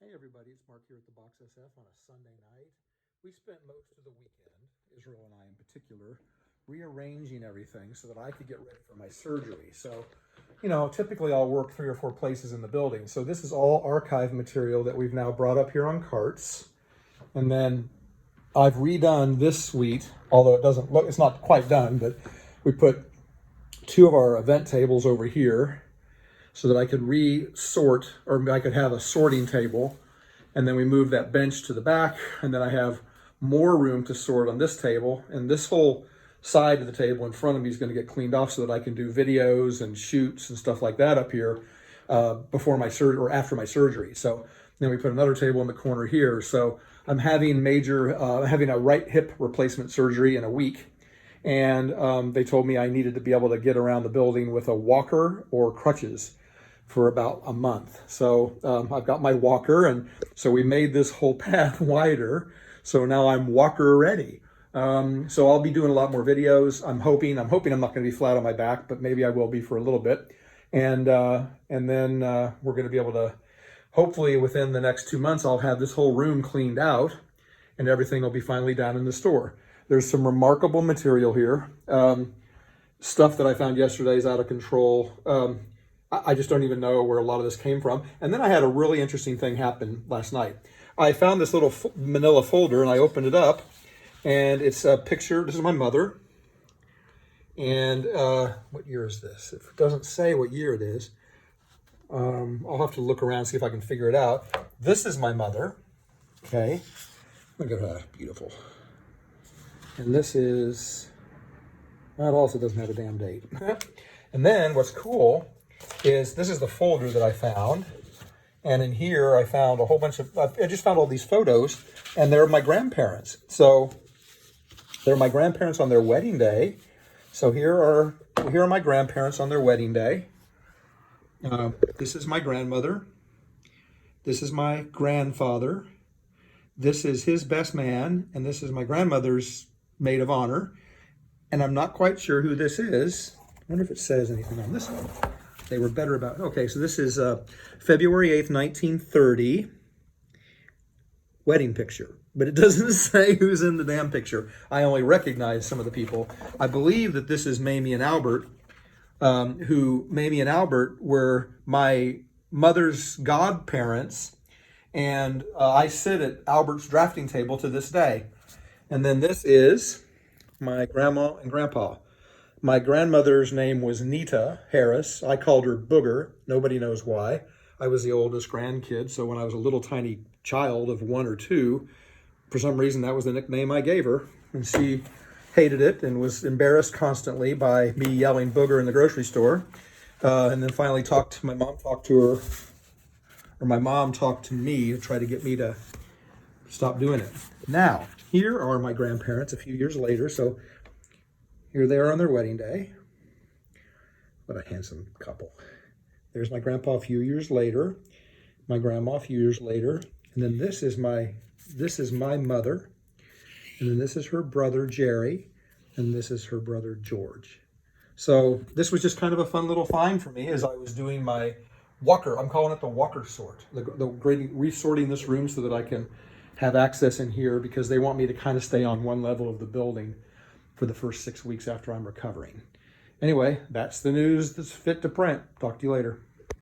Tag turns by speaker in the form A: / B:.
A: Hey everybody, it's Mark here at the Box SF on a Sunday night. We spent most of the weekend, Israel and I in particular, rearranging everything so that I could get ready for my surgery. So, typically I'll work 3 or 4 places in the building. So this is all archive material that we've now brought up here on carts. And then I've redone this suite, although it's not quite done, but we put 2 of our event tables over here so that I could re-sort, or I could have a sorting table. And then we move that bench to the back, and then I have more room to sort on this table. And this whole side of the table in front of me is going to get cleaned off so that I can do videos and shoots and stuff like that up here before my surgery or after my surgery. So then we put another table in the corner here. So I'm having having a right hip replacement surgery in a week. And they told me I needed to be able to get around the building with a walker or crutches for about a month. So I've got my walker, and so we made this whole path wider. So now I'm walker ready. So I'll be doing a lot more videos. I'm hoping I'm not going to be flat on my back, but maybe I will be for a little bit. And then we're going to be able to, hopefully within the next 2 months, I'll have this whole room cleaned out and everything will be finally down in the store. There's some remarkable material here. Stuff that I found yesterday is out of control. I just don't even know where a lot of this came from. And then I had a really interesting thing happen last night. I found this little manila folder and I opened it up, and it's a picture. This is my mother. And what year is this? It doesn't say what year it is. I'll have to look around and see if I can figure it out. This is my mother. Okay. Look at her. Beautiful. And this is, well, it also doesn't have a damn date. And then what's cool is this is the folder that I found. And in here I found a whole bunch of, I just found all these photos, and they're my grandparents. So they're my grandparents on their wedding day. So here are my grandparents on their wedding day. This is my grandmother. This is my grandfather. This is his best man. And this is my grandmother's maid of honor. And I'm not quite sure who this is. I wonder if it says anything on this one. They were better about, okay, so this is February 8th, 1930 wedding picture. But it doesn't say who's in the damn picture. I only recognize some of the people. I believe that this is Mamie and Albert, Mamie and Albert were my mother's godparents. And I sit at Albert's drafting table to this day. And then this is my grandma and grandpa. My grandmother's name was Nita Harris. I called her Booger. Nobody knows why. I was the oldest grandkid, so when I was a little tiny child of 1 or 2, for some reason that was the nickname I gave her. And she hated it and was embarrassed constantly by me yelling Booger in the grocery store. And then finally my mom talked to me to try to get me to stop doing it. Now, here are my grandparents a few years later. So here they are on their wedding day. What a handsome couple. There's my grandpa a few years later, my grandma a few years later, and then this is my mother, and then this is her brother Jerry, and this is her brother George. So this was just kind of a fun little find for me as I was doing my walker. I'm calling it the walker sort, the resorting this room so that I can have access in here, because they want me to kind of stay on one level of the building for the first 6 weeks after I'm recovering. Anyway, that's the news that's fit to print. Talk to you later.